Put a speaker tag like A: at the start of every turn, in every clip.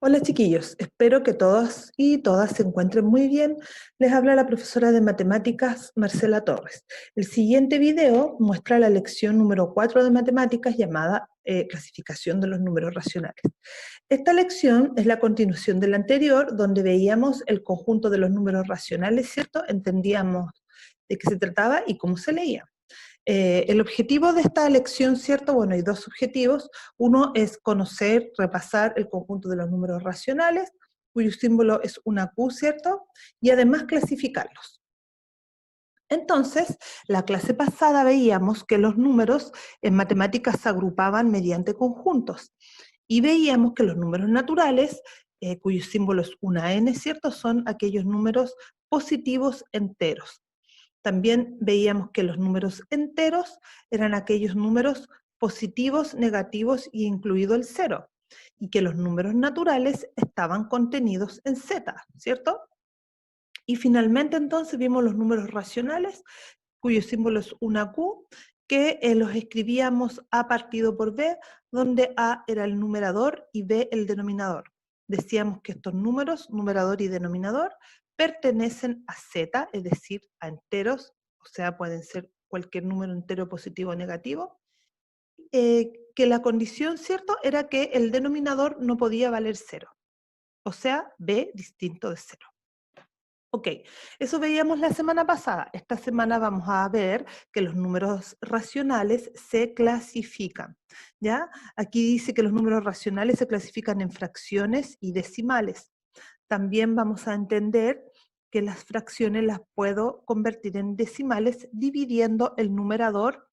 A: Hola chiquillos, espero que todos y todas se encuentren muy bien. Les habla la profesora de matemáticas Marcela Torres. El siguiente video muestra la lección número 4 de matemáticas llamada clasificación de los números racionales. Esta lección es la continuación de la anterior, donde veíamos el conjunto de los números racionales, ¿cierto? Entendíamos de qué se trataba y cómo se leía. El objetivo de esta lección, ¿cierto? Bueno, hay dos objetivos. Uno es conocer, repasar el conjunto de los números racionales, cuyo símbolo es una Q, ¿cierto? Y además clasificarlos. Entonces, la clase pasada veíamos que los números en matemáticas se agrupaban mediante conjuntos. Y veíamos que los números naturales, cuyo símbolo es una N, ¿cierto? Son aquellos números positivos enteros. También veíamos que los números enteros eran aquellos números positivos, negativos y incluido el cero, y que los números naturales estaban contenidos en Z, ¿cierto? Y finalmente entonces vimos los números racionales, cuyo símbolo es una Q, que los escribíamos A partido por B, donde A era el numerador y B el denominador. Decíamos que estos números, numerador y denominador, pertenecen a Z, es decir, a enteros, o sea, pueden ser cualquier número entero positivo o negativo, que la condición, ¿cierto?, era que el denominador no podía valer cero, o sea, B distinto de cero. Ok, eso veíamos la semana pasada. Esta semana vamos a ver que los números racionales se clasifican, ¿ya? Aquí dice que los números racionales se clasifican en fracciones y decimales. También vamos a entender que las fracciones las puedo convertir en decimales dividiendo el numerador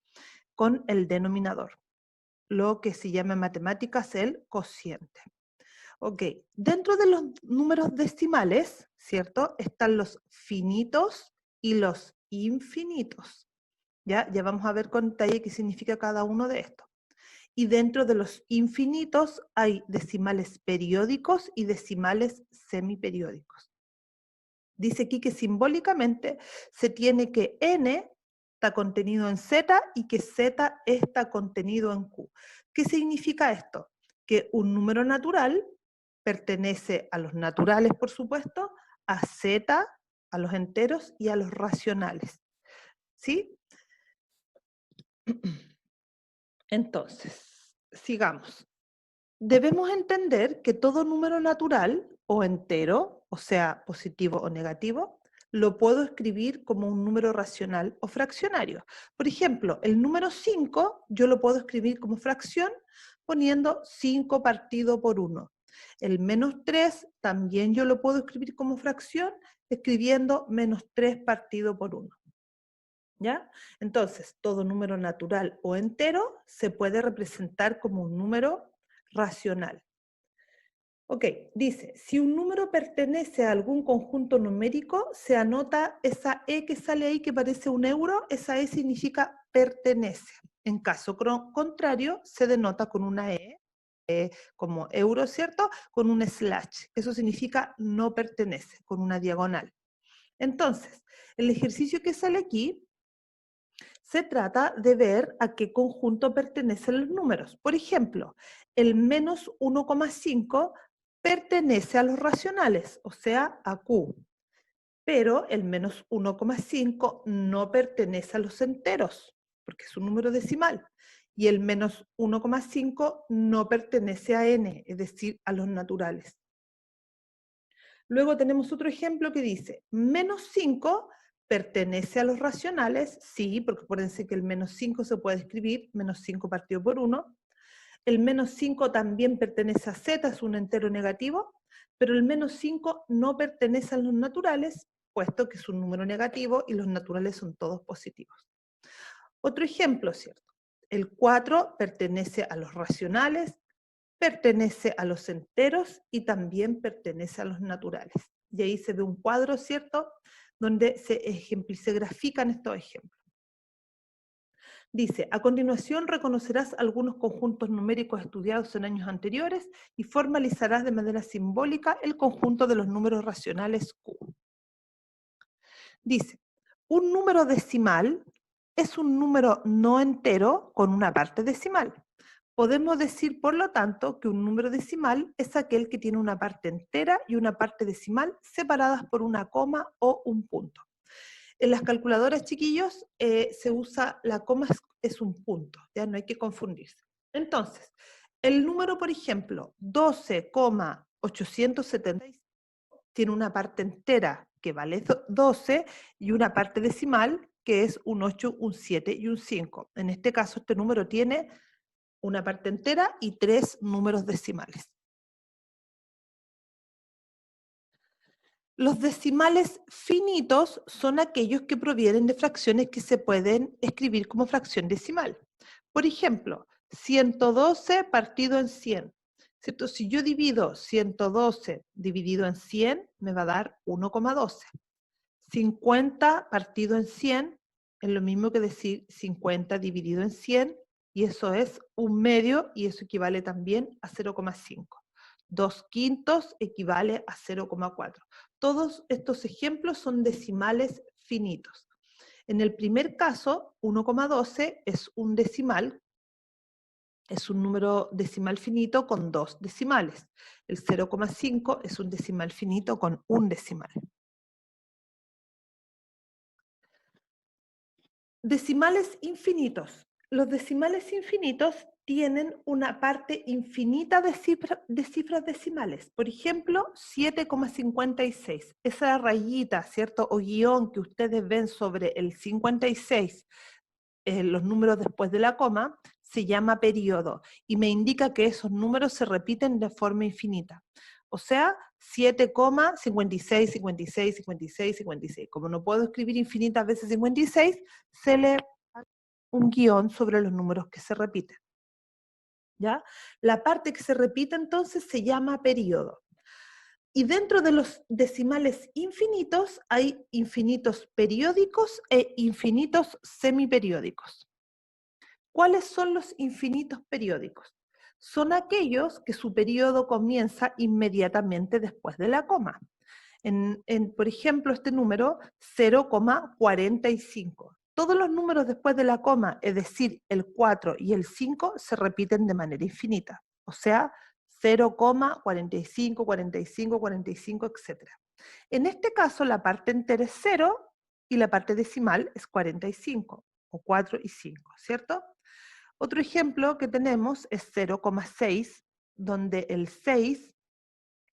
A: con el denominador, lo que se llama en matemáticas el cociente. Ok, dentro de los números decimales, ¿cierto? Están los finitos y los infinitos. Ya vamos a ver con detalle qué significa cada uno de estos. Y dentro de los infinitos hay decimales periódicos y decimales semiperiódicos. Dice aquí que simbólicamente se tiene que n está contenido en z y que z está contenido en q. ¿Qué significa esto? Que un número natural pertenece a los naturales, por supuesto, a z, a los enteros y a los racionales. ¿Sí? Entonces, sigamos. Debemos entender que todo número natural o entero, o sea, positivo o negativo, lo puedo escribir como un número racional o fraccionario. Por ejemplo, el número 5 yo lo puedo escribir como fracción poniendo 5 partido por 1. El menos 3 también yo lo puedo escribir como fracción escribiendo menos 3 partido por 1. ¿Ya? Entonces, todo número natural o entero se puede representar como un número racional. Ok, dice, si un número pertenece a algún conjunto numérico, se anota esa E que sale ahí que parece un euro, esa E significa pertenece. En caso contrario, se denota con una E, como euro, ¿cierto? Con un slash. Eso significa no pertenece, con una diagonal. Entonces, el ejercicio que sale aquí se trata de ver a qué conjunto pertenecen los números. Por ejemplo, el menos 1,5 pertenece a los racionales, o sea, a Q. Pero el menos 1,5 no pertenece a los enteros, porque es un número decimal. Y el menos 1,5 no pertenece a N, es decir, a los naturales. Luego tenemos otro ejemplo que dice, menos 5 pertenece a los racionales, sí, porque acuérdense que el menos 5 se puede escribir, menos 5 partido por 1. El menos 5 también pertenece a z, es un entero negativo, pero el menos 5 no pertenece a los naturales, puesto que es un número negativo y los naturales son todos positivos. Otro ejemplo, ¿cierto? El 4 pertenece a los racionales, pertenece a los enteros y también pertenece a los naturales. Y ahí se ve un cuadro, ¿cierto?, donde se grafican estos ejemplos. Dice, a continuación reconocerás algunos conjuntos numéricos estudiados en años anteriores y formalizarás de manera simbólica el conjunto de los números racionales Q. Dice, un número decimal es un número no entero con una parte decimal. Podemos decir, por lo tanto, que un número decimal es aquel que tiene una parte entera y una parte decimal separadas por una coma o un punto. En las calculadoras, chiquillos, se usa, la coma es un punto, ya no hay que confundirse. Entonces, el número, por ejemplo, 12,875 tiene una parte entera que vale 12 y una parte decimal que es un 8, un 7 y un 5. En este caso, este número tiene una parte entera y 3 números decimales. Los decimales finitos son aquellos que provienen de fracciones que se pueden escribir como fracción decimal. Por ejemplo, 112 partido en 100. ¿Cierto? Si yo divido 112 dividido en 100, me va a dar 1,12. 50 partido en 100 es lo mismo que decir 50 dividido en 100, y eso es un medio, y eso equivale también a 0,5. 2/5 equivale a 0,4. Todos estos ejemplos son decimales finitos. En el primer caso, 1,12 es un decimal, es un número decimal finito con 2 decimales. El 0,5 es un decimal finito con un decimal. Decimales infinitos. Los decimales infinitos tienen una parte infinita de cifras decimales. Por ejemplo, 7,56. Esa rayita, ¿cierto? O guión que ustedes ven sobre el 56, los números después de la coma, se llama periodo y me indica que esos números se repiten de forma infinita. O sea, 7,56, 56, 56, 56. Como no puedo escribir infinitas veces 56, se le da un guión sobre los números que se repiten. ¿Ya? La parte que se repite entonces se llama periodo. Y dentro de los decimales infinitos hay infinitos periódicos e infinitos semiperiódicos. ¿Cuáles son los infinitos periódicos? Son aquellos que su periodo comienza inmediatamente después de la coma. Por ejemplo, este número, 0,45. Todos los números después de la coma, es decir, el 4 y el 5, se repiten de manera infinita. O sea, 0,45, 45, 45, etc. En este caso, la parte entera es 0 y la parte decimal es 45, o 4 y 5, ¿cierto? Otro ejemplo que tenemos es 0,6, donde el 6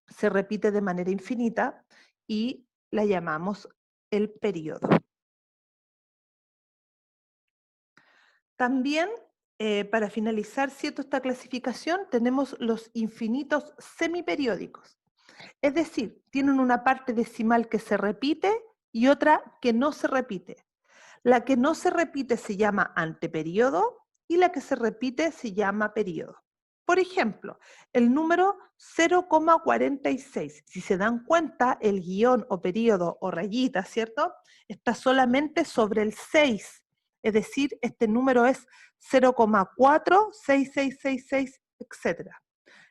A: se repite de manera infinita y la llamamos el periodo. También, para finalizar, ¿cierto?, esta clasificación, tenemos los infinitos semiperiódicos. Es decir, tienen una parte decimal que se repite y otra que no se repite. La que no se repite se llama anteperiodo y la que se repite se llama periodo. Por ejemplo, el número 0,46. Si se dan cuenta, el guión o periodo o rayita, ¿cierto?, está solamente sobre el 6. Es decir, este número es 0,46666, etc.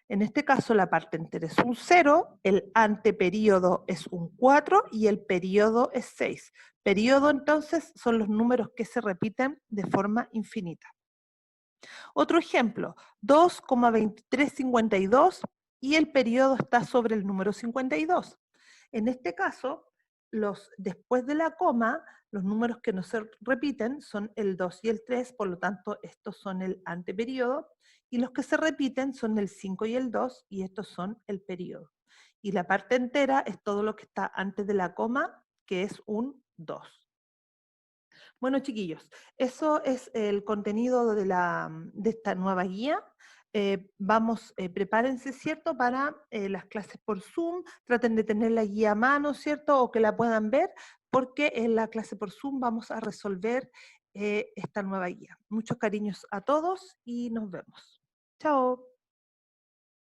A: En este caso, la parte entera es un 0, el anteperiodo es un 4 y el periodo es 6. Periodo, entonces, son los números que se repiten de forma infinita. Otro ejemplo, 2,2352 y el periodo está sobre el número 52. En este caso, después de la coma, los números que no se repiten son el 2 y el 3, por lo tanto, estos son el anteperiodo, y los que se repiten son el 5 y el 2, y estos son el periodo. Y la parte entera es todo lo que está antes de la coma, que es un 2. Bueno, chiquillos, eso es el contenido de esta nueva guía. Prepárense, ¿cierto?, para las clases por Zoom. Traten de tener la guía a mano, ¿cierto?, o que la puedan ver, porque en la clase por Zoom vamos a resolver esta nueva guía. Muchos cariños a todos y nos vemos. Chao.